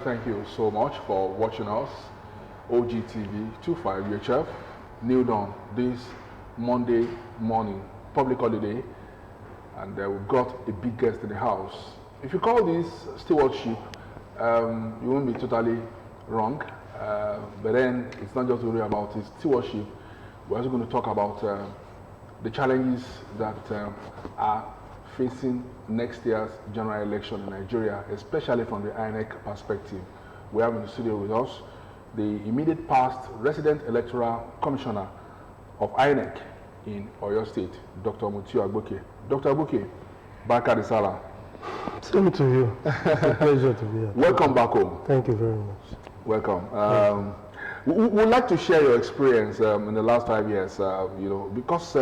thank you so much for watching us. OGTV 25 UHF, New Dawn, this Monday morning, public holiday, and we've got a big guest in the house. If you call this stewardship, you won't be totally wrong, but then it's not just really about his stewardship. We're also going to talk about the challenges that are facing next year's general election in Nigeria, especially from the INEC perspective. We have in the studio with us the immediate past resident electoral commissioner of INEC in Oyo State, Dr. Mutiu Agboke. Dr. Agboke, Barka de Salah. Same to you. It's a pleasure to be here. Welcome back home. Thank you very much. Welcome. We'd like to share your experience in the last 5 years, you know, because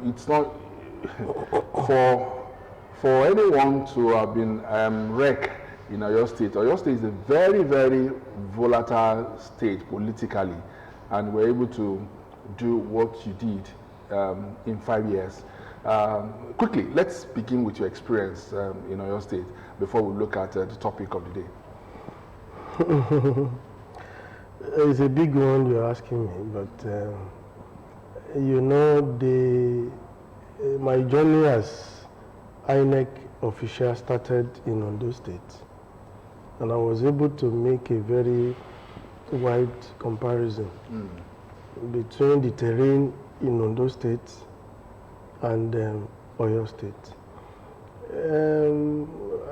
it's not for anyone to have been wrecked in Oyo State. Oyo State is a very, very volatile state politically, and we're able to do what you did in 5 years. Quickly, let's begin with your experience in Oyo State before we look at the topic of the day. It's a big one you're asking me, but you know, my journey as INEC official started in Ondo State, and I was able to make a very wide comparison between the terrain in Ondo State and Oyo State.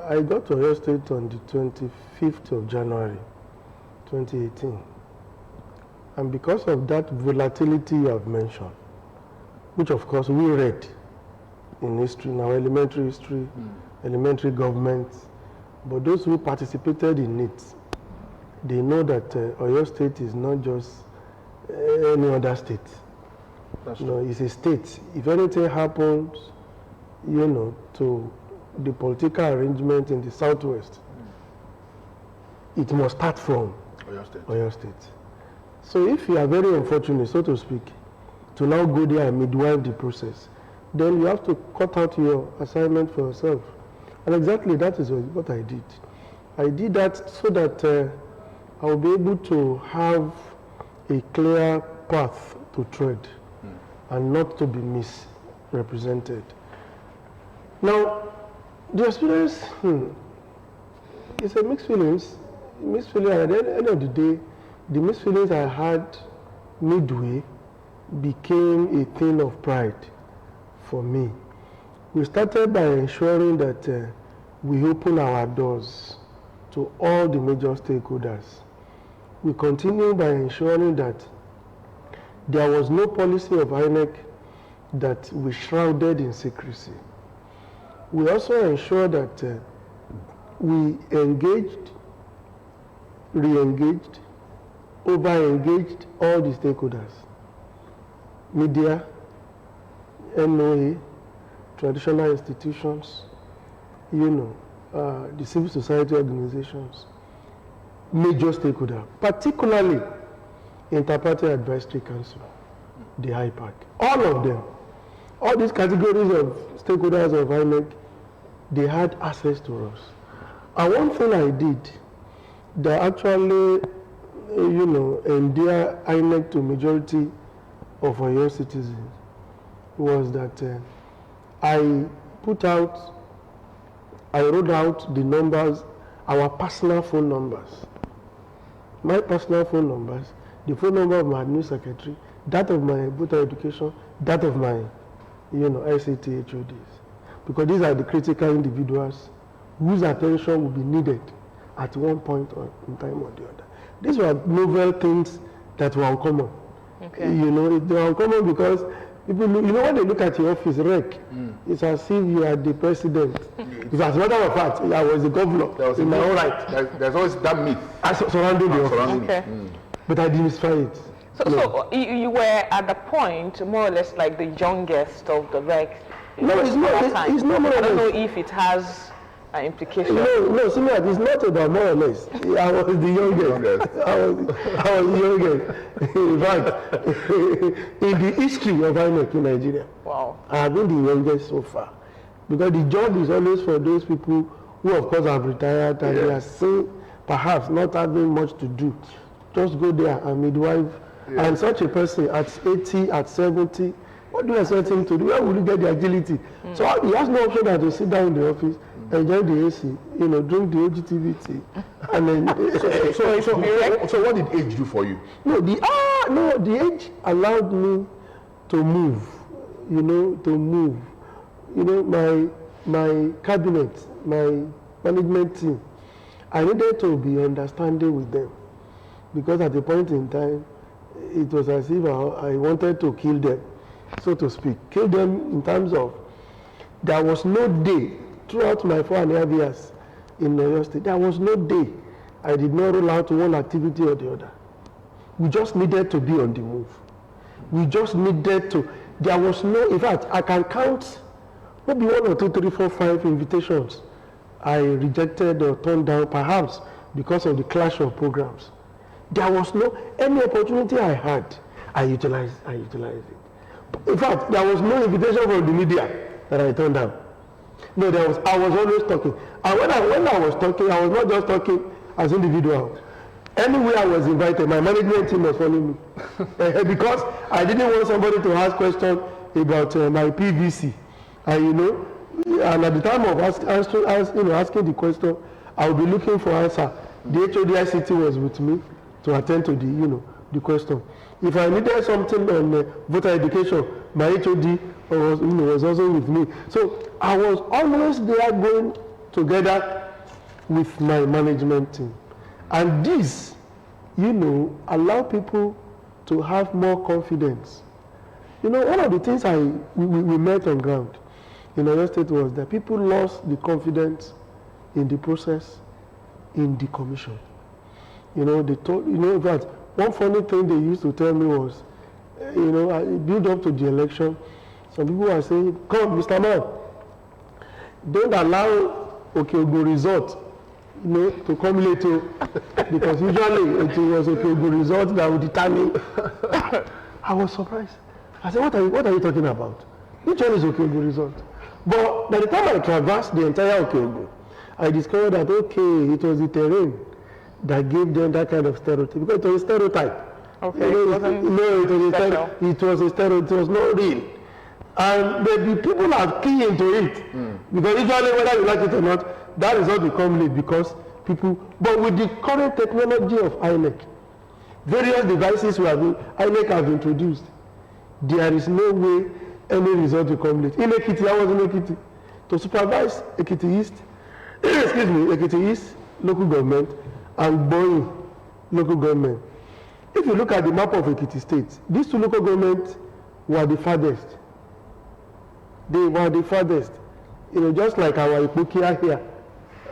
I got to Oyo State on the 25th of January 2018. And because of that volatility you have mentioned, which of course we read in history, in our elementary history, elementary government, but those who participated in it, they know that Oyo State is not just any other state. That's true. It's a state. If anything happens, you know, to the political arrangement in the southwest, it must start from Oyo State. So if you are very unfortunate, so to speak, to now go there and midwife the process, then you have to cut out your assignment for yourself. And exactly that is what I did. I did that so that I will be able to have a clear path to tread and not to be misrepresented. Now, the experience, it's a mixed feelings. Mixed feelings, at the end of the day, the mixed feelings I had midway became a thing of pride for me. We started by ensuring that we open our doors to all the major stakeholders. We continued by ensuring that there was no policy of INEC that we shrouded in secrecy. We also ensured that we engaged, re-engaged, over-engaged all the stakeholders. Media, NOA, traditional institutions, you know, the civil society organizations, major stakeholders, particularly Inter-Party Advisory Council, the IPAC, all of them, all these categories of stakeholders of INEC, they had access to us. And one thing I did that actually, you know, endear INEC to majority of Oyo citizens was that I wrote out the numbers, our personal phone numbers. My personal phone numbers, the phone number of my new secretary, that of my voter education, that of my, you know, ICT HODs. Because these are the critical individuals whose attention will be needed at one point in time or the other. These were novel things that were uncommon. Okay. You know, they were uncommon because people, you know, when they look at your office, rec, it's as if you are the president. Because as a matter of fact, I was the governor in my own right. There's always that myth surrounding the office. Okay. But I demystify it. So you were at the point, more or less like the youngest of the rec. No, it's not. It's not more or less. I don't know if it has an implication. No, Simeon, it's not about more or less. I was the youngest. I was the youngest. In fact, in the history of INEC in Nigeria, wow, I have been the youngest so far. Because the job is always for those people who, of course, have retired and they are seen perhaps not having much to do, just go there and midwife. Yeah. And such a person at 80, at 70, what do you expect him to do? Where will you get the agility? So he has no option than to sit down in the office, enjoy the AC, you know, drink the OGTV tea, and then. So what did age do for you? No, the age allowed me to move. You know, to move. You know, my cabinet, my management team, I needed to be understanding with them, because at the point in time, it was as if I wanted to kill them, so to speak. Kill them in terms of, there was no day throughout my 4.5 years in Oyo State, there was no day I did not roll out one activity or the other. We just needed to be on the move. We just needed to, there was no, in fact, I can count maybe 1 or 2, 3, 4, 5 invitations I rejected or turned down, perhaps because of the clash of programs. There was no, any opportunity I had, I utilized it. In fact, there was no invitation from the media that I turned down. No, I was always talking. And when I was talking, I was not just talking as individual. Anywhere I was invited, my management team was following me. Because I didn't want somebody to ask questions about my PVC. And you know, and at the time of asking the question, I would be looking for answer. The HOD ICT was with me to attend to the question. If I needed something on voter education, my HOD was also with me. So I was always there going together with my management team. And this, allow people to have more confidence. One of the things we met on ground in Oyo State was that people lost the confidence in the process, in the commission. They told, in fact, one funny thing they used to tell me was, I build up to the election. Some people were saying, come, Mr. Man, don't allow Okeogun result, to come later, because usually it was Okeogun result that would determine. I was surprised. I said, what are you talking about? Which one is Okeogun result? But by the time I traversed the entire Okeogun, I discovered that, okay, it was the terrain that gave them that kind of stereotype, because it was a stereotype. Okay, it was a stereotype, it was not real. And the people are key into it, because usually whether you like it or not, that result will come late because people, but with the current technology of INEC, various devices INEC have introduced, there is no way any result will come late. In Ekiti, I was in Ekiti to supervise Ekiti East, Ekiti East local government and Boeing local government. If you look at the map of Ekiti State, these two local governments were the farthest. They were the farthest. Just like our Ipokia here,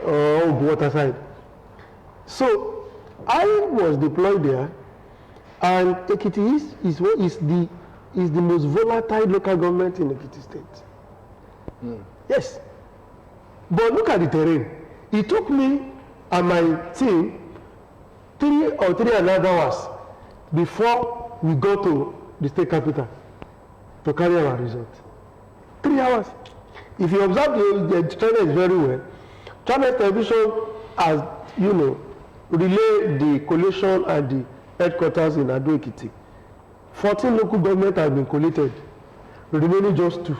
or Waterside. So I was deployed there, and Ekiti East is the most volatile local government in Ekiti State. Yes. But look at the terrain. It took me and my team 3 or 3.5 hours before we go to the state capital to carry our result. 3 hours. If you observe the channel very well, channel television has, relayed the collation at the headquarters in Abeokuta. 14 local governments have been collated, remaining just 2.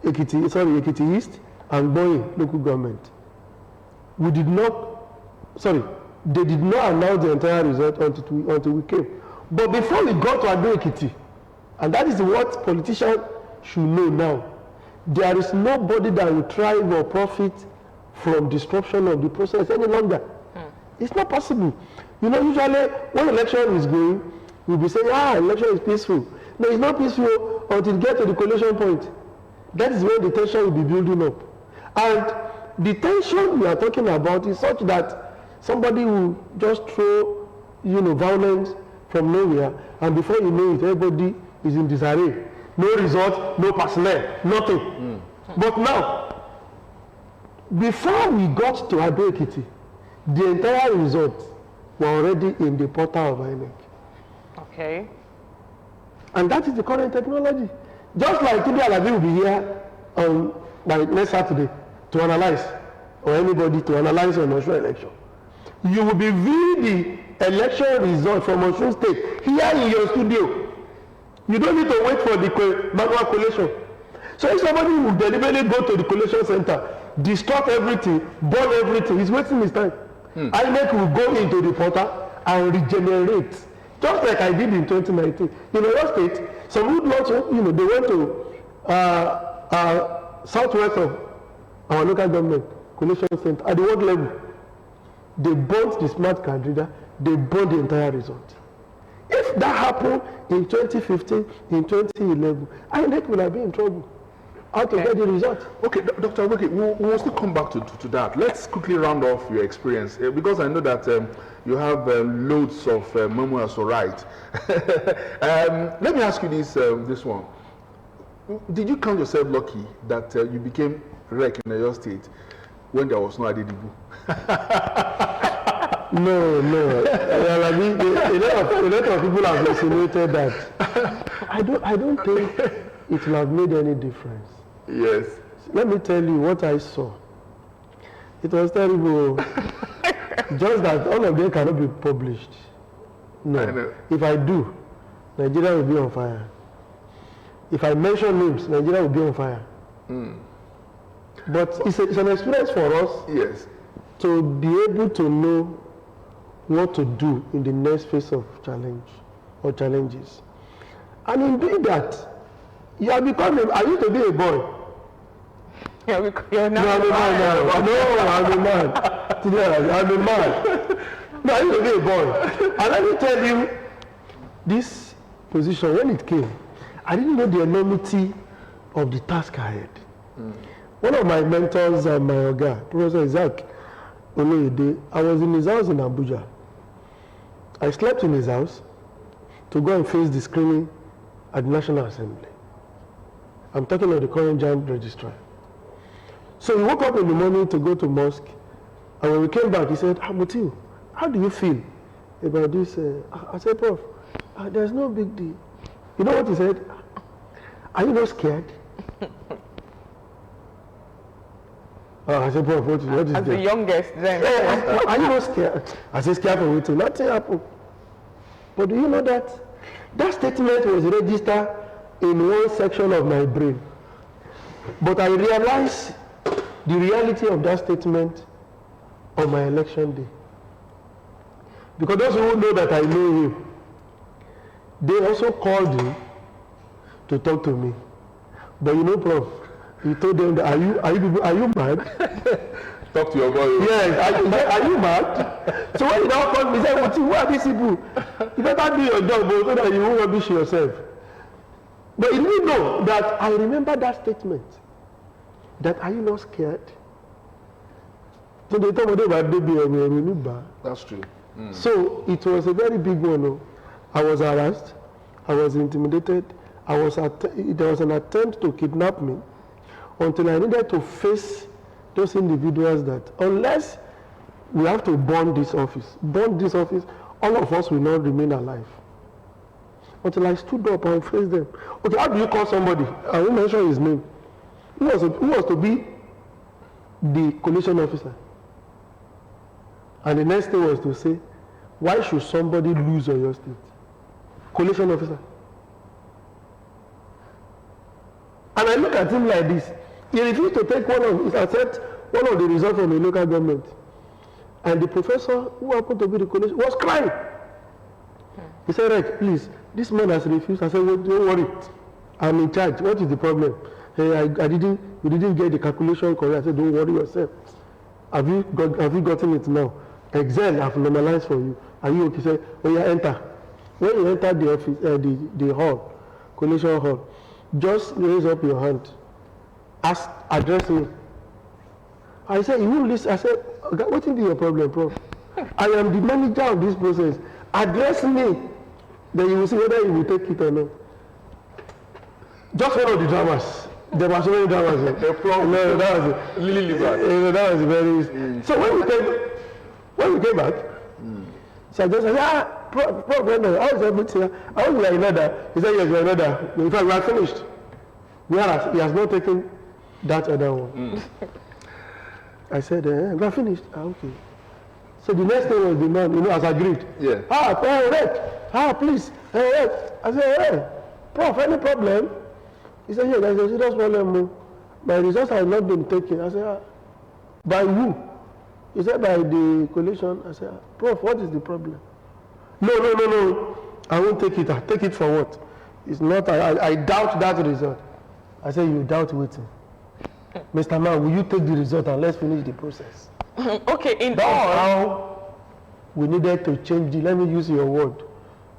Ekiti East and Boeing local government. They did not announce the entire result until we came. But before we got to Abeokuta, and that is what politicians should know now, there is nobody that will thrive or profit from disruption of the process any longer. It's not possible. Usually when election is going, we'll be saying, election is peaceful. No, it's not peaceful until you get to the collation point. That is when the tension will be building up. And the tension we are talking about is such that somebody will just throw, violence from nowhere, and before you know it, everybody is in disarray. No result, no personnel, nothing. But now, before we got to Abeokuta, the entire results were already in the portal of INEC. Okay. And that is the current technology. Just like Tunde Alabi will be here by next Saturday to analyze, or anybody to analyze on national election. You will be viewing the election result from Osun State here in your studio. You don't need to wait for the manual collation. So if somebody will deliberately go to the collation center, distort everything, burn everything, he's wasting his time. INEC will go into the portal and regenerate, just like I did in 2019. In Oyo State, some woodlots, they went to southwest of our local government collation center at the ward level. They burnt the smart card reader, they burned the entire result. If that happened in 2015, in 2011, INEC would have been in trouble. How to get the result? Okay, Dr. Abeokuta, we'll still come back to that. Let's quickly round off your experience because I know that you have loads of memoirs to write. Let me ask you this one. Did you count yourself lucky that you became rec in Oyo State when there was no Adedibu? No. A lot of people have insinuated that. I don't think it will have made any difference. Yes. Let me tell you what I saw. It was terrible. Just that all of them cannot be published. No. If I do, Nigeria will be on fire. If I mention names, Nigeria will be on fire. But it's an experience for us. Yes. To be able to know what to do in the next phase of challenge or challenges. And in doing that, you are becoming, I used to be a boy. You're not I'm a man. I'm a man. No, I used to be a boy. And let me tell you, this position, when it came, I didn't know the enormity of the task ahead. One of my mentors, my Oga, Professor Isaac Oloyede, I was in his house in Abuja. I slept in his house to go and face the screening at the National Assembly. I'm talking of the current giant registrar. So we woke up in the morning to go to mosque, and when we came back, he said, Mutiu, how do you feel about this? I said, Prof, there's no big deal. You know what he said? Are you not scared? I said, Prof, what is as that? the youngest then. Are you not scared? I said, scared for waiting. Nothing happened. But do you know that? That statement was registered in one section of my brain. But I realized the reality of that statement on my election day. Because those who know that I know him, they also called him to talk to me. But you know, Prof, he told them that, are you mad? Talk to your boy. Yes, are you mad? So when he now called me, he said, who are these people? You better do your job, so that you won't rubbish yourself. But he didn't know that I remember that statement. That are you not scared? So they told me about That's true. So it was a very big one. I was harassed. I was intimidated. There was an attempt to kidnap me until I needed to face those individuals that unless we have to burn this office, all of us will not remain alive. Until I stood up and faced them. Okay, how do you call somebody? I won't mention his name. Who was to be the collation officer? And the next thing was to say, why should somebody lose Oyo State? Collation officer. And I look at him like this. He refused to take accept one of the results from the local government. And the professor who happened to be the collation was crying. He said, Rek, please, this man has refused. I said, well, don't worry. I'm in charge. What is the problem? Hey, you didn't get the calculation correct. I said, don't worry yourself. Have you gotten it now? Excel, I've normalized for you. Are you okay? He said, oh yeah, enter. When you enter the office, the hall, collation hall, just raise up your hand. Address me. I said, you will listen. I said, what is your problem, Prof? I am the manager of this process. Address me. Then you will see whether you will take it or not. Just one of the dramas. There were so many dramas. No, that was it. That was very. So when we came back, so I just said, Prof, how is everything? I was like another. He said, yes, we're another. In fact, we are finished. Whereas he has not taken that other one. I said, we are finished. Okay. So the next thing was the man, as agreed. Yeah. Please. I said, hey, Prof, any problem? He said, yeah, there's a serious problem. My results have not been taken. I said, by who? He said, by the coalition. I said, Prof, what is the problem? No. I won't take it. I'll take it for what? It's not, I doubt that result. I said, you doubt waiting. Mr. Man, will you take the result and let's finish the process? Okay, That's how we needed to change let me use your word.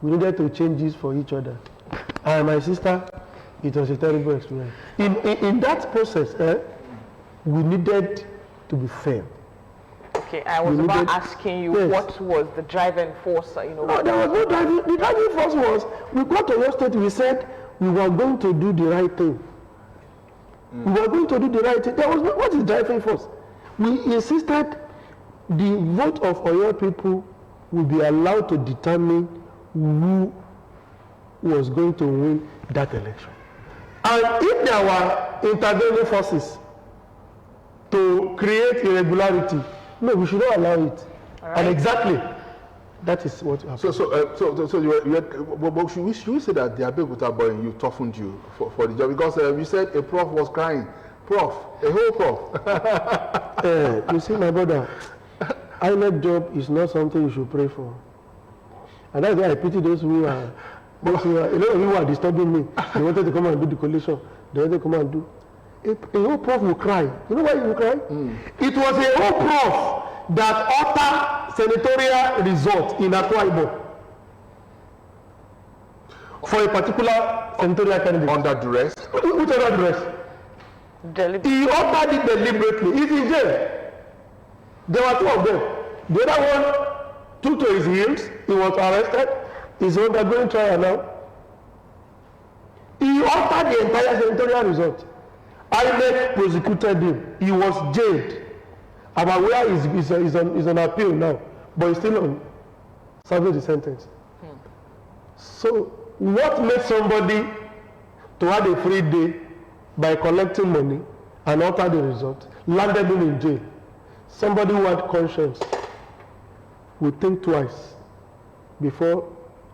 We needed to change this for each other. And my sister, it was a terrible experience. In that process, we needed to be fair. Okay, I was about asking you, yes, what was the driving force? No, there was no driving. The driving force was, we got to your state, we said we were going to do the right thing. We were going to do the right thing. There was no, what is driving force? We insisted the vote of Oyo people will be allowed to determine who was going to win that election. And if there were intervening forces to create irregularity, no, we should not allow it. Right. And exactly, that is what happened. So should we say that the Abeokuta boy in you toughened you for the job? Because you said a prof was crying. Prof, a whole prof. You see, my brother, INEC job is not something you should pray for. And that's why I pity those who are, a lot of people who are disturbing me. They wanted to come and do the coalition. They wanted to come and do. A whole prof will cry. You know why he will cry? It was a whole prof that altered senatorial result in Akwa Ibom for a particular senatorial candidate. Under duress? Which other duress? He altered it deliberately. He's in jail. There were two of them. The other one took to his heels. He was arrested. He's undergoing trial now. He altered the entire senatorial result. INEC prosecuted him. He was jailed. I'm aware he's on appeal now, but he's still on serving the sentence. So, what makes somebody to have a free day by collecting money and alter the result, landed him in jail? Somebody who had conscience will think twice before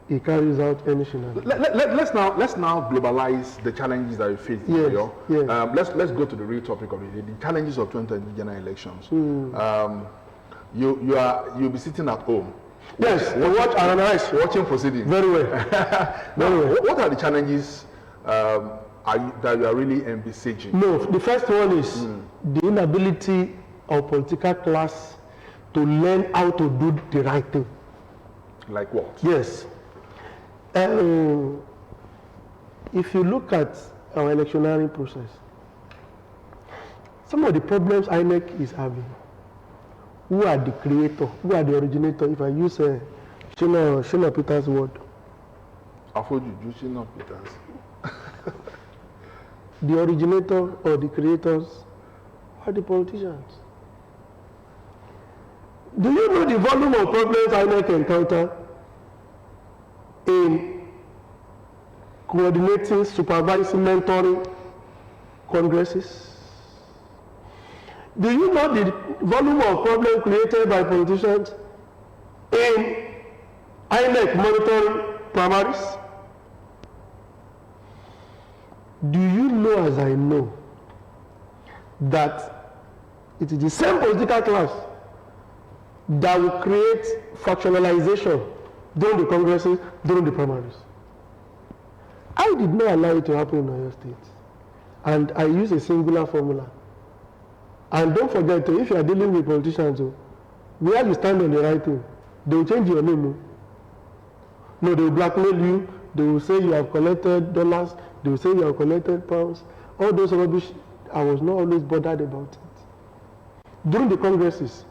he carries out any shenanigans. Let's now globalize the challenges that we face in Oyo. Yes. Let's go to the real topic of it, the challenges of 2020 general elections. You'll be sitting at home. Yes, watching proceedings. Very well. Very well. What are the challenges that you are really envisaging? No, the first one is the inability of political class to learn how to do the right thing. Like what? Yes. If you look at our electioneering process, some of the problems INEC is having, who are the creator, who are the originator? If I use Shina Peter's word. Shina Peters. The originator or the creators are the politicians. Do you know the volume of problems INEC encounter in coordinating, supervising, mentoring congresses? Do you know the volume of problems created by politicians in INEC monitoring primaries? Do you know, as I know, that it is the same political class that will create factionalization during the congresses, during the primaries? I did not allow it to happen in Oyo State. And I use a singular formula. And don't forget, if you are dealing with politicians, where you stand on the right thing, they will change your name. No, they will blackmail you. They will say you have collected dollars. They will say you have collected pounds. All those rubbish, I was not always bothered about it. During the congresses,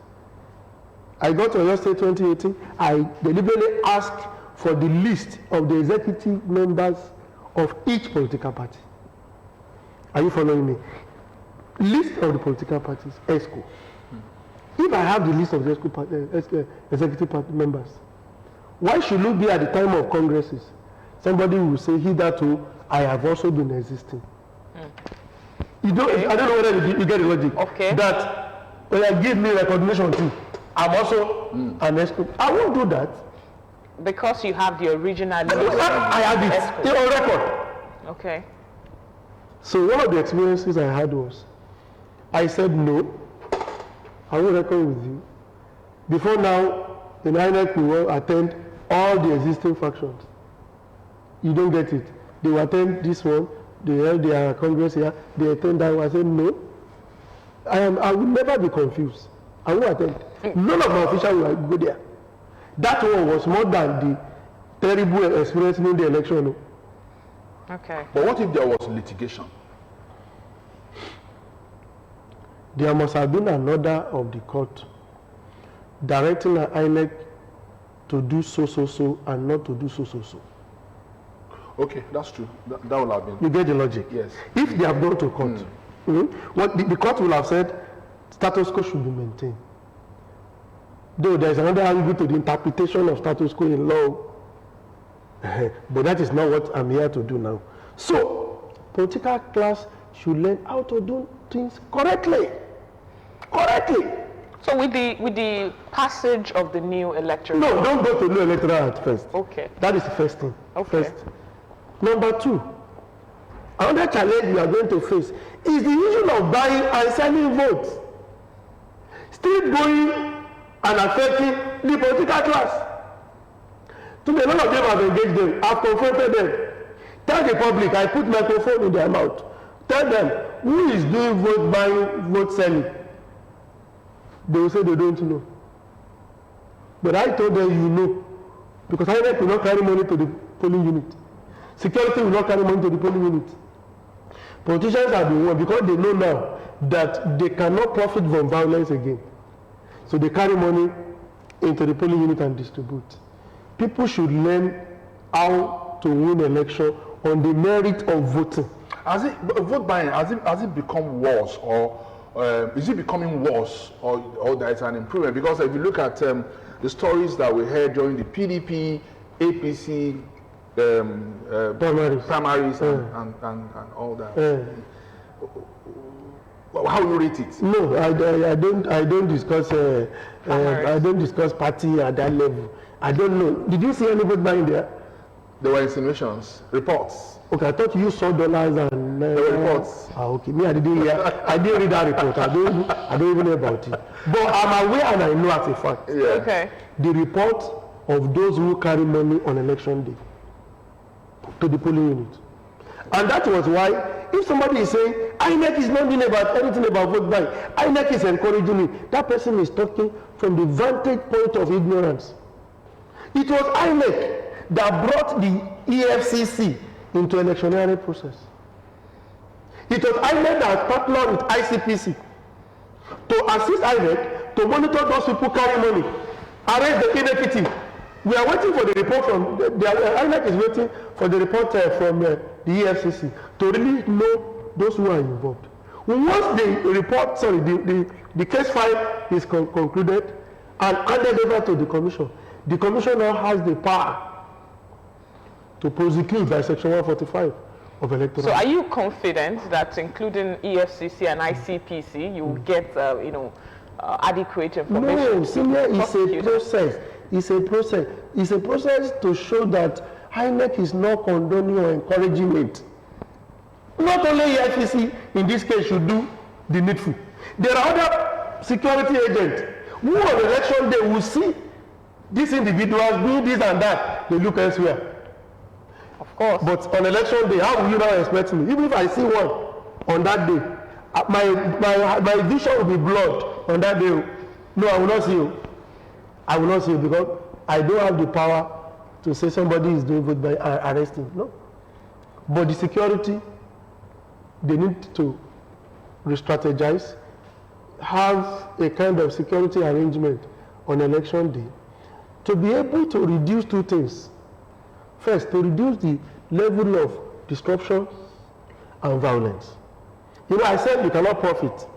I got to Oyo State 2018. I deliberately asked for the list of the executive members of each political party. Are you following me? List of the political parties, ESCO. If I have the list of the executive party members, why should it be at the time of congresses? Somebody will say, hitherto, I have also been existing. I don't know whether you get the logic. Okay. That, give me recognition too. I'm also an expert. I won't do that. Because you have the original list. I have it on record. Okay. So one of the experiences I had was, I said no, I will record with you. Before now, in INEC we will attend all the existing factions. You don't get it. They will attend this one, they held their congress here, they attend that one. I said no. I will never be confused. I will attend. None of my officials will go there. That one was more than the terrible experience in the election. Okay. But what if there was litigation? There must have been an order of the court directing an INEC to do so and not to do so. Okay, that's true. That will have been. You get the logic? Yes. If they have gone to court, what the court will have said, status quo should be maintained. Though there is another angle to the interpretation of status quo in law, but that is not what I'm here to do now. So, political class should learn how to do things correctly. So with the passage of the new electoral No, don't go to new electoral at first. Okay. That is the first thing. Okay. First. Number two, another challenge we are going to face is the issue of buying and selling votes. Still going and affecting the political class. Today, a lot of them have engaged them, I've confronted them. Tell the public, I put microphone in their mouth. Tell them, who is doing vote buying, vote selling? They will say they don't know. But I told them, you know. Because INEC will not carry money to the polling unit. Security will not carry money to the polling unit. Politicians are the one, because they know now that they cannot profit from violence again. So they carry money into the polling unit and distribute. People should learn how to win election on the merit of voting. Vote buying, has it become worse, or is it becoming worse, or there is an improvement? Because if you look at the stories that we heard during the PDP, APC primaries and all that, how do you rate it? No, I don't discuss I don't discuss party at that level. I don't know. Did you see any vote buying there? There were insinuations, reports. Okay, I thought you saw dollars and There were reports. Okay, me I didn't hear. I didn't read that report. I don't even know about it. But I'm aware and I know as a fact. Yeah. Okay. The report of those who carry money on election day to the polling unit. And that was why, if somebody is saying, INEC is not doing about anything about vote buying, INEC is encouraging it, that person is talking from the vantage point of ignorance. It was INEC that brought the EFCC into electioneering process. It was INEC that partnered with ICPC to assist INEC to monitor those people carry money, arrest the inequity. We are waiting for the report from, INEC is waiting for the report from the EFCC to really know those who are involved. Once the report, the case file is concluded and handed over to the commission now has the power to prosecute by section 145 of electoral. So are you confident that including EFCC and ICPC, you will get, adequate information? No, senior is a process. It's a process. It's a process to show that INEC is not condoning or encouraging it. Not only EFCC in this case should do the needful. There are other security agents who on election day will see these individuals doing this and that. They look elsewhere. Of course. But on election day, how will you now expect me? Even if I see one on that day, my vision will be blurred on that day. No, I will not see you. I will not see you because I don't have the power to say somebody is doing good by arresting. No. But the security, they need to re-strategize, have a kind of security arrangement on election day to be able to reduce two things. First, to reduce the level of disruption and violence. You know, I said you cannot profit.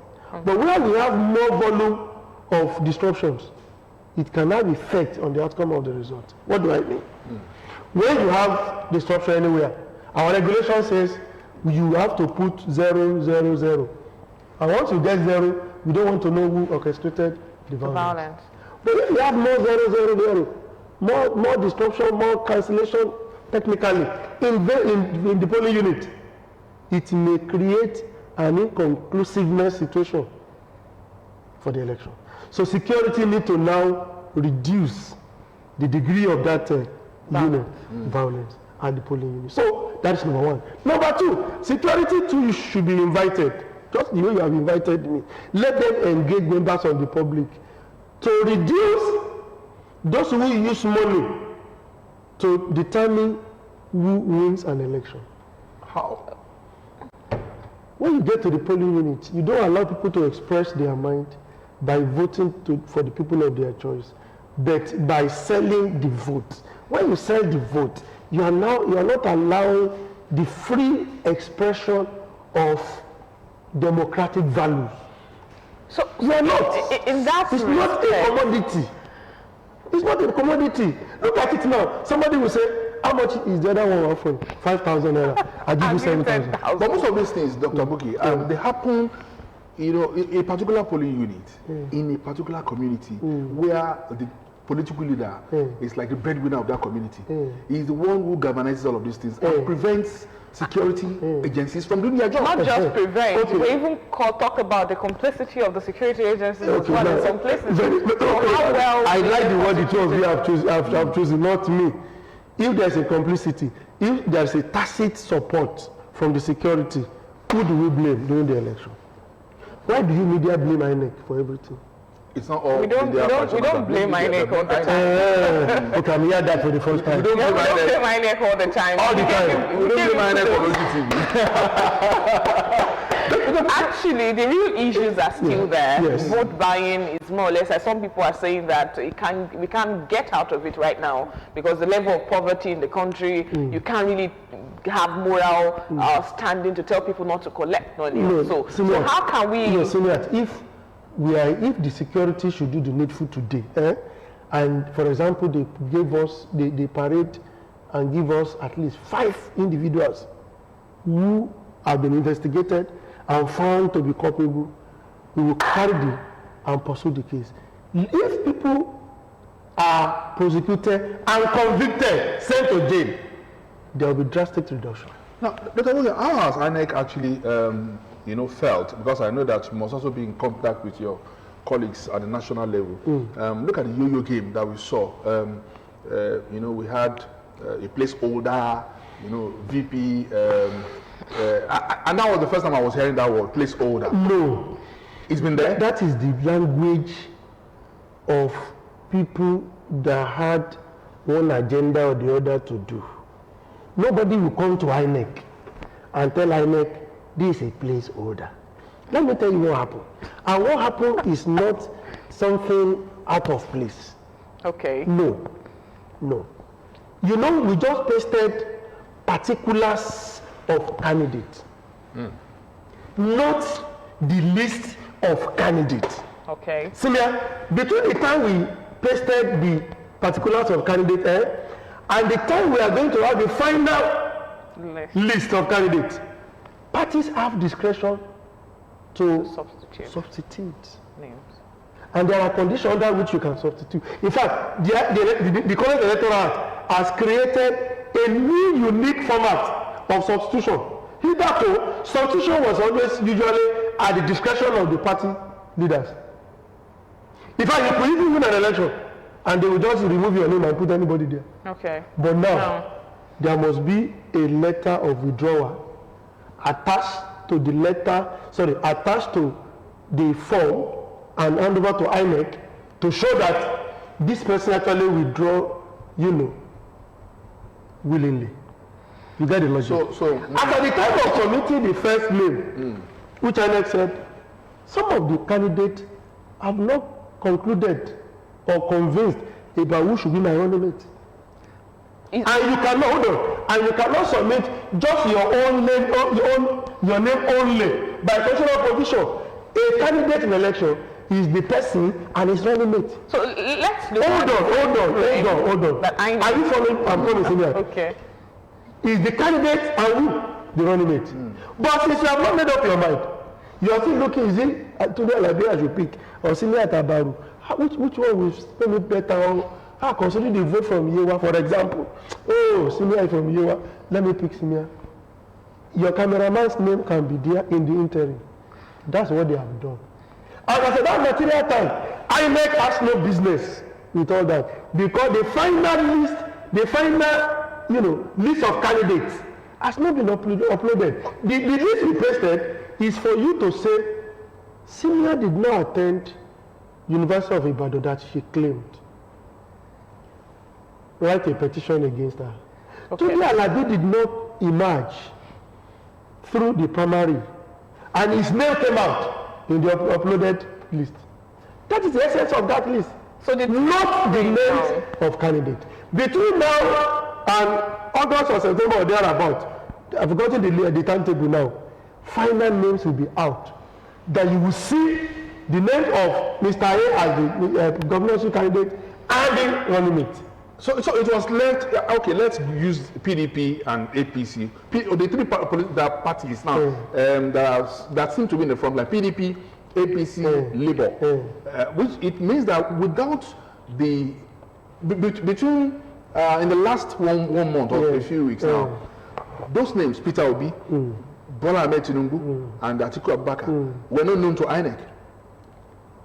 But when we have more volume of disruptions, it can have effect on the outcome of the result. What do I mean? When you have disruption anywhere, our regulation says you have to put 0, 0, 0. And once you get 0, we don't want to know who orchestrated the violence. But if you have more 000, more disruption, more cancellation, technically, in the polling unit, it may create an inconclusiveness situation for the election. So security need to now reduce the degree of that violence at the polling unit. So that is number one. Number two, security too should be invited. Just the way you have invited me. Let them engage members of the public to reduce those who use money to determine who wins an election. How? When you get to the polling unit, you don't allow people to express their mind by voting for the people of their choice, but by selling the vote. When you sell the vote, you are not allowing the free expression of democratic values. So you are not. In that it's not a commodity. It's not a commodity. Look at it now. Somebody will say, how much is the other one offering? 5,000 naira. I give you 7,000. But most of these things, Dr. Buki, they happen, in a particular polling unit, in a particular community, where the political leader is like the breadwinner of that community. He's the one who galvanizes all of these things and prevents security agencies from doing their job. Not just prevent, we even talk about the complicity of the security agencies as well in some places. So how well I like the word the two of you have chosen, not me. If there's a complicity, if there's a tacit support from the security, who do we blame during the election? Why do you media blame INEC for everything? It's not all. We don't blame INEC all the time. Okay, I'm hearing that for the first time. We don't blame INEC all the time. All the time. We don't blame INEC for OGTV. Actually, the real issues are still there. Yes. Vote buying is more or less, as some people are saying, that we can't get out of it right now because the level of poverty in the country, you can't really have moral standing to tell people not to collect money. So how can we? If the security should do the needful today, and for example, they parade and give us at least 5 individuals who have been investigated and found to be culpable, we will carry them and pursue the case. If people are prosecuted and convicted, sent to jail, there will be drastic reduction. Now, Dr. William, how has INEC actually, felt? Because I know that you must also be in contact with your colleagues at the national level. Look at the yo-yo game that we saw. We had a placeholder, VP. And that was the first time I was hearing that word, placeholder. No. It's been there? That is the language of people that had one agenda or the other to do. Nobody will come to INEC and tell INEC, this is a placeholder. Let me tell you what happened. And what happened is not something out of place. Okay. No. We just pasted particulars of candidates, not the list of candidates. Okay. Senior, between the time we pasted the particulars of candidates and the time we are going to have the final list of candidates, parties have discretion to substitute names. And there are conditions under which you can substitute. In fact, the current Electoral Act has created a new unique format of substitution. Hitherto, substitution was always usually at the discretion of the party leaders. In fact, you could even win an election and they will just remove your name and put anybody there. Okay. But now, there must be a letter of withdrawal attached to the form and hand over to INEC to show that this person actually withdraw, willingly. You get the logic. So at the time of submitting the first name, which INEC said, some of the candidates have not concluded or convinced about who should be my running mate. And you cannot submit just your own name, your name only by constitutional provision. A candidate in election is the person and his running mate. So let's look. Hold on. Are you following? I'm promising you. Okay. Is the candidate and who? The running mate. But since you have not made up your mind, you are still looking, is it today Liberia should pick or Senior Tabaru? which one will spell it better? Consider the vote from Yewa, for example. Oh, Simia from Yewa. Let me pick Simia. Your cameraman's name can be there in the interim. That's what they have done. And as at that material time, INEC has no business with all that, because the final list, list of candidates has not been uploaded. The list we pasted is for you to say, Simia did not attend University of Ibadan that she claimed. Write a petition against her. Okay. Tunde Alabi did not emerge through the primary, and his name came out in the uploaded list. That is the essence of that list. So not the names of candidates. Between now and August or September or thereabout, I've forgotten the timetable now, final names will be out. That you will see the name of Mr. A as the governorship candidate and the running mate. So it was left, okay, let's use PDP and APC. The three parties now that seem to be in the front line, PDP, APC, Labour. Which it means that without the, between, in the last one month or a few weeks now, those names, Peter Obi, Bola Ahmed Tinubu, and Atiku Abubakar, were not known to INEC.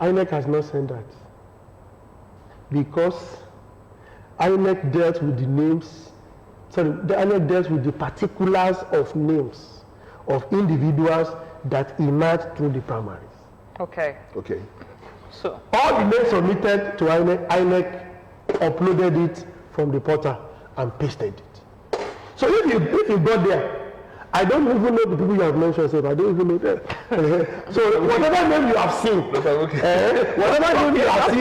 INEC has not sent that. Because INEC dealt with the names, the INEC dealt with the particulars of names of individuals that emerged through the primaries. Okay. Okay. So all the names submitted to INEC uploaded it from the portal and pasted it. So if you got there, I don't even know the people you have mentioned, so I don't even know them. So whatever name you have seen, whatever name you have seen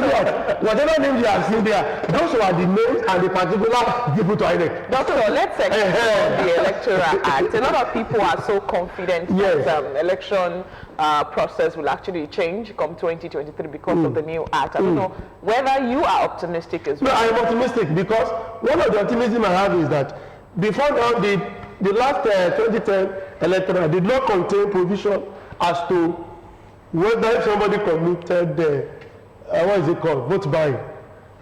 there, whatever name you have seen there, those were the names and the particular people to INEC. Doctor, let's explore the Electoral Act. A lot of people are so confident that election process will actually change come 2023 because of the new act. I don't know whether you are optimistic as well. No, I am optimistic because one of the optimism I have is that before now the last 2010 electoral did not contain provision as to whether if somebody committed what is it called, vote buying,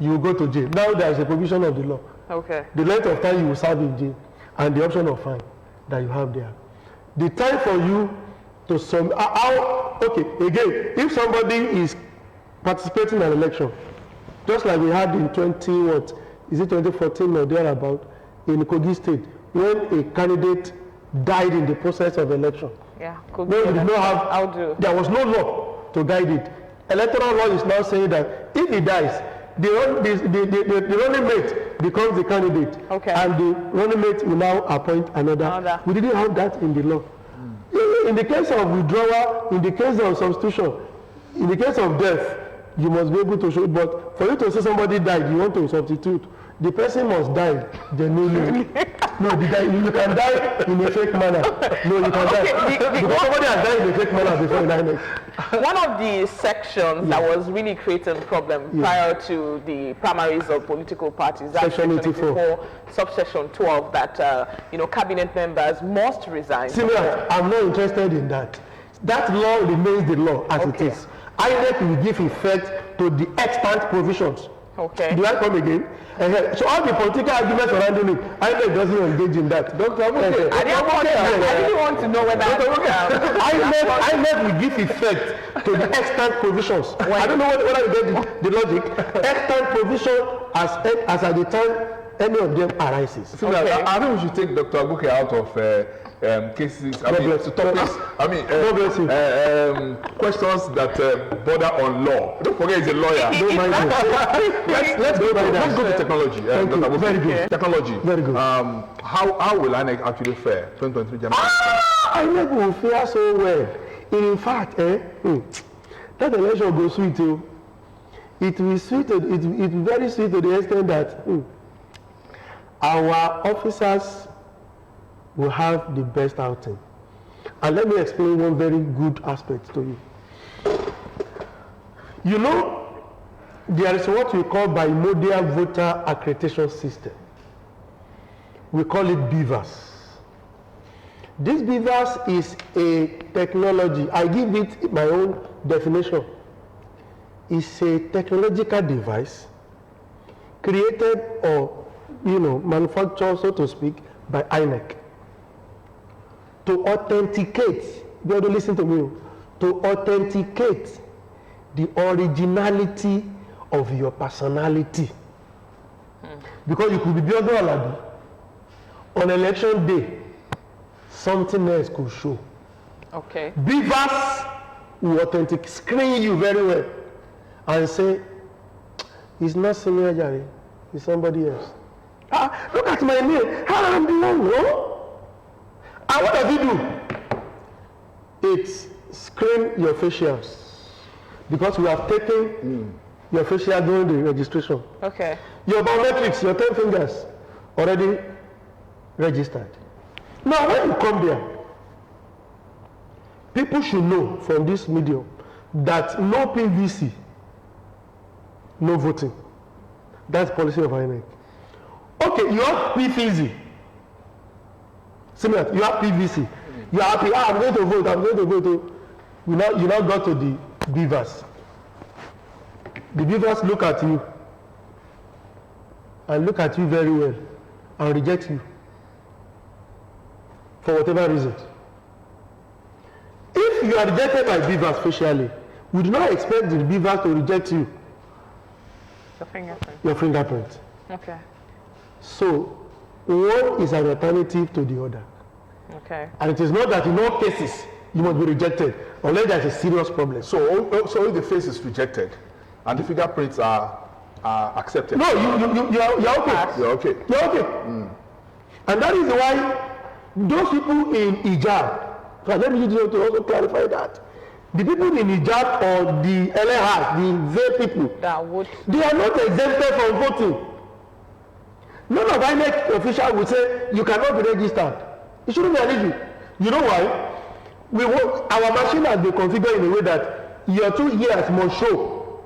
you will go to jail. Now there is a provision of the law. Okay. The length of time you will serve in jail and the option of fine that you have there. The time for you to okay, again, if somebody is participating in an election, just like we had in 2014 or thereabout in Kogi State, when a candidate died in the process of election. Yeah, there was no law to guide it. Electoral law is now saying that if he dies, the running mate becomes the candidate, and the running mate will now appoint another. We didn't have that in the law. In the case of withdrawal, in the case of substitution, in the case of death, you must be able to show. But for you to say somebody died, you want to substitute, the person must die genuinely. No, you can die in a fake manner. No, you can die. Because somebody has died in a fake manner before in INEC. One of the sections that was really creating problem prior to the primaries of political parties, that Section 84, subsection 12, that cabinet members must resign. Similar, I'm not interested in that. That law remains the law as it is. INEC will give effect to the extant provisions. Okay. Do I come again? So all the political arguments surrounding it, INEC doesn't engage in that. Doctor, I didn't want to know whether INEC will give effect to the extant provisions. I don't know whether you get the logic. Extant provision as at the time any of them arises. So I think we should take Dr. Abeokuta out of cases, questions that border on law. Don't forget he's a lawyer. Don't mind him. Let's go to technology. Very good. Technology. Very good. How will INEC actually fare 2023 January? INEC will fare so well. In fact, that election goes sweet too. It will sweet. It will very sweet to the extent that our officers will have the best outing. And let me explain one very good aspect to you. You know, there is what we call bimodal voter accreditation system. We call it BVAS. This BVAS is a technology. I give it my own definition. is a technological device created or, manufactured, so to speak, by INEC to authenticate, you have to listen to me, to authenticate the originality of your personality. Because you could be Biodun Alabi, on election day, something else could show. Okay. Beavers will screen you very well and say, it's not Senior Jare, it's somebody else. Look at my name, how am I doing? No? And what does it do? It screen your facials. Because we have taken your facial during the registration. Okay. Your biometrics, your 10 fingers, already registered. Now, when you come there, people should know from this medium that no PVC, no voting. That's policy of INEC. Okay, you have PVC. Similar, you have PVC. You are happy, I'm going to vote, I'm going to vote. You now go to the beavers. The beavers look at you and look at you very well and reject you for whatever reason. If you are rejected by beavers facially, we do not expect the beavers to reject you. Your fingerprint. Your fingerprint. Okay. So, one is an alternative to the other. Okay. And it is not that in all cases you must be rejected unless there is a serious problem. So if the face is rejected and the fingerprints are accepted. No, you're okay. You're okay. You're okay. And that is why those people in hijab, let me to also clarify that. The people in hijab or the LHAs, the veil people, they are not exempted from voting. None of INEC officials will say you cannot be registered. It shouldn't be an issue. You know why? Our machine has been configured in a way that your 2 years must show.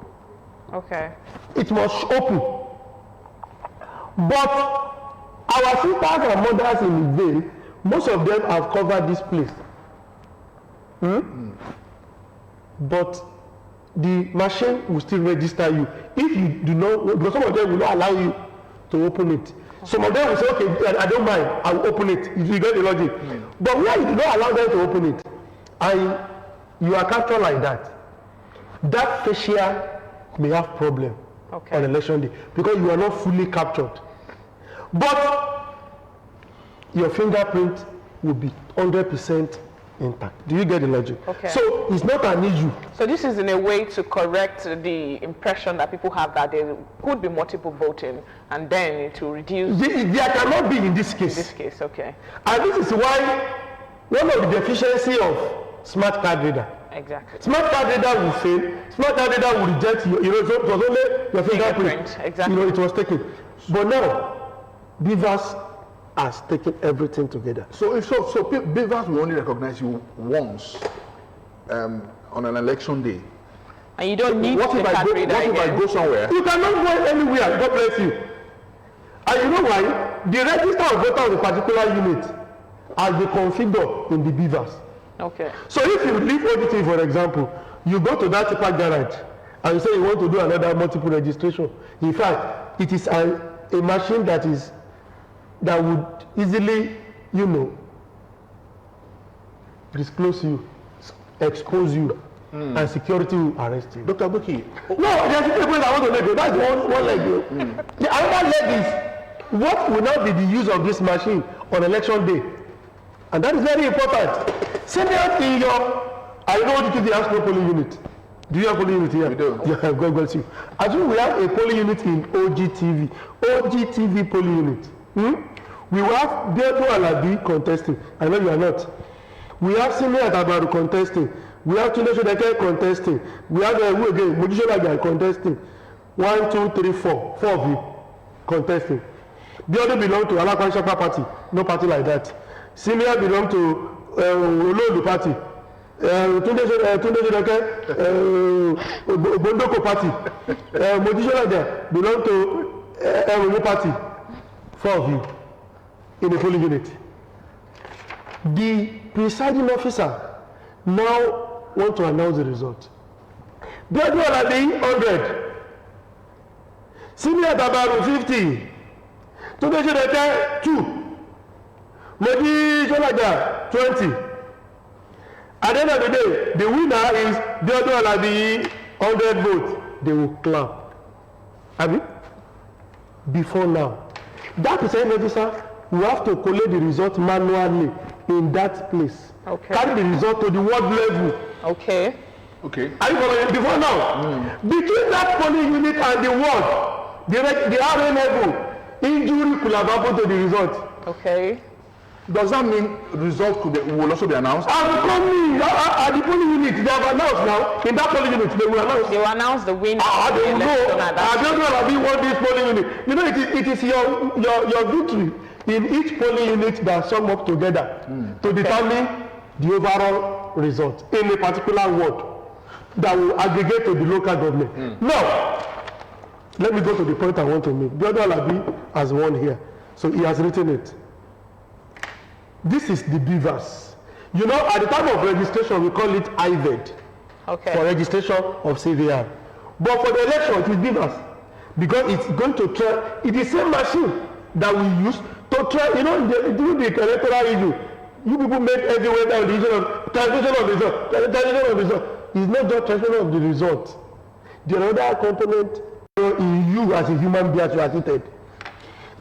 Okay. It must open. But our sisters and mothers in the veil, most of them have covered this place. But the machine will still register you. If you do not, because some of them will not allow you to open it. Some of them will say, okay, I don't mind, I will open it. You get the logic. But where you do not allow them to open it, and you are captured like that, that facial may have problem on election day because you are not fully captured. But your fingerprint will be 100% intact. Do you get the logic? Okay. So it's not an issue. So this is in a way to correct the impression that people have that there could be multiple voting, and then to reduce. There cannot be in this case. In this case, okay. And this is why one of the deficiency of smart card reader. Exactly. Smart card reader will fail. Smart card reader will reject you. So it was only your fingerprint. Exactly. It was taken. But now, Beavers has taken everything together. So Beavers will only recognize you once on an election day. And you don't need what the card reader again. What if I go somewhere? You cannot go anywhere. God bless you. And you know why? The register of voters of a particular unit has been configured in the Beavers. Okay. So if you leave OGTV, for example, you go to that type garage and you say you want to do another multiple registration. In fact, it is a machine that would easily, disclose you, expose you, and security will arrest you. Dr. Buki. No, there are two points I want to make. That's one leg. The other leg is, what will now be the use of this machine on election day? And that is very important. Senior in I know OGTV has no polling unit. Do you have polling unit here? We do. Yeah, God bless you. As we have a polling unit in OGTV polling unit. We have Abeokuta Alabi contesting. I know you are not. We have Senior Atabaru contesting. We have Tunde Sodeke contesting. We have who again? Mojishola contesting. 1, 2, 3, 4. 4 of you contesting. Biodun belong to Alakwansapa party. No party like that. Senior belong to Ololu party. Tunde Sodeke Bondoko party. Mojishola belong to Ewumi party. 4 of you in the polling unit. The presiding officer now want to announce the result. Biodun Alabi 100. Senior Dabaru 50. Tunde Sodeke 2. Maybe Jolaja 20. At the end of the day, the winner is Biodun Alabi 100 votes. They will clap. Abi? Before now. That presiding officer will have to collect the result manually in that place. Okay. Carry the result to the ward level. Okay. Okay. Are you following? Before now, between that polling unit and the ward, the RA level, injury could have happened to the result. Okay. Does that mean results will also be announced? At the polling unit, they have announced now. In that polling unit, they will announce. They will announce the winner. They will know. I don't know if you want this polling unit. You know, it is your victory in each polling unit that sum up together to determine the overall result in a particular ward that will aggregate to the local government. Now, let me go to the point I want to make. Biodun Alabi has won here, so he has written it. This is the beavers. You know, at the time of registration, we call it IVED. Okay. For registration of CVR. But for the election, it is beavers. Because it's going to try, it is the same machine that we use to try, you know, during the electoral issue, you people make everywhere down the issue of translation of result. Translation of result. It's not just translation of the result. The other component in you as a human being as you are seated.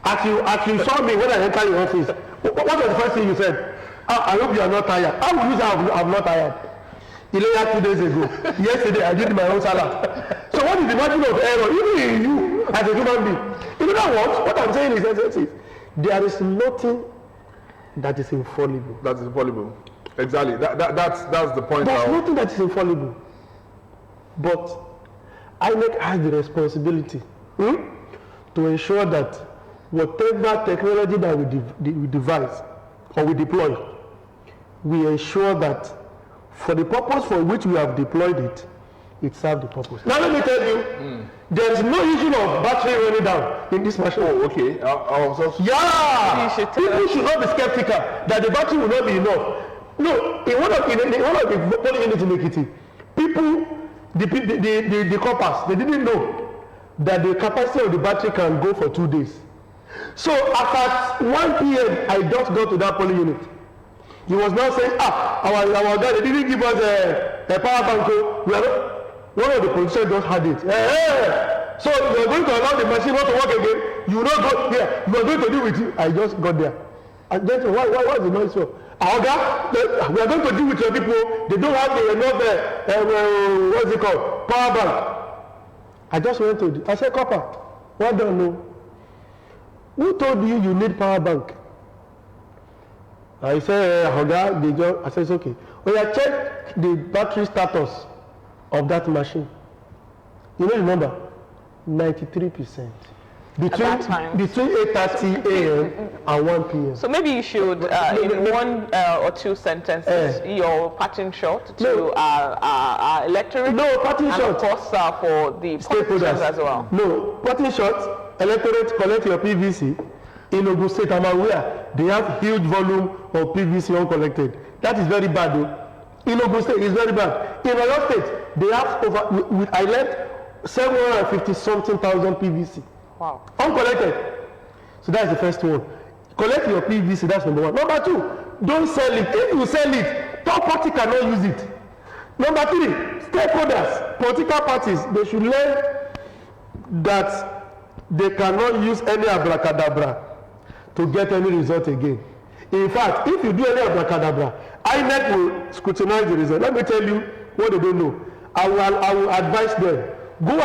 As you saw me when I entered your office, what was the first thing you said? I hope you are not tired. How will you say I'm not tired? 2 days ago. Yesterday I did my own salad. So what is the margin of error? Even in you as a human being. In other words, what I'm saying is sensitive. There is nothing that is infallible. That is infallible. Exactly. That's the point. There's nothing that is infallible. But INEC has the responsibility to ensure that whatever technology that we devise or we deploy, we ensure that for the purpose for which we have deployed it, it serves the purpose. Now let me tell you, there is no issue of battery running down in this machine. Oh, okay. People should not be skeptical that the battery will not be enough. No, in one of the polling units in Ekiti, people, the coppers, they didn't know that the capacity of the battery can go for 2 days. So at 1 p.m., I just got to that polling unit. He was now saying, our guy, they didn't give us a power bank. One of the politicians just had it. So you are going to allow the machine not to work again? You will not go here. You are going to deal with it. I just got there. And then why is the noise so? Our guy, we are going to deal with your people. They don't have enough, what's it called? Power bank. I just went to I said, Copper, what don't know? Who told you you need power bank? I said, I said, it's okay. Oh yeah, check the battery status of that machine. You know, remember, 93%. Between 8:30 a.m. and 1 p.m. So maybe you should, in one or two sentences, your parting shot to our electorate. No, parting shot. And of course for the politicians as well. No, parting shot, electorate, collect your PVC. In Ogun State, I'm aware, they have huge volume of PVC uncollected. That is very bad though. In Ogun State, it's very bad. In Oyo State, they have I left 750-something thousand PVC. Wow. Uncollected. So that's the first one. Collect your PVC, that's number one. Number two, don't sell it. If you sell it, third party cannot use it. Number three, stakeholders, political parties, they should learn that they cannot use any abracadabra to get any result again. In fact, if you do any abracadabra, INEC will scrutinize the result. Let me tell you what they don't know. I will advise them. Go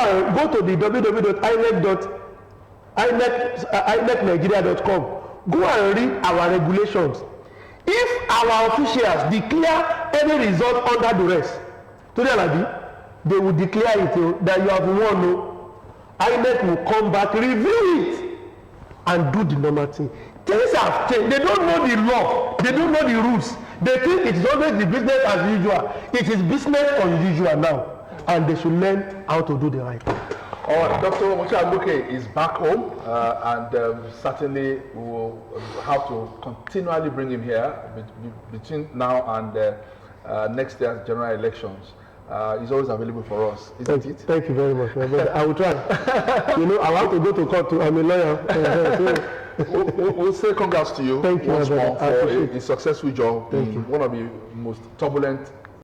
to the www.inecnigeria.com. Go and read our regulations. If our officials declare any result under duress, they will declare it that you have won. INEC will come back, review it, and do the normal thing. Things have changed. They don't know the law. They don't know the rules. They think it is always the business as usual. It is business unusual now. And they should learn how to do the right thing. All right, Dr. Mochiabuke is back home, and certainly we will have to continually bring him here between now and next year's general elections. is always available for us, isn't it? Thank you very much, my brother. I will try. You know, I have to go to court too. I'm a lawyer. We'll say congrats to you Thank you, once more I for a successful job in one of the most turbulent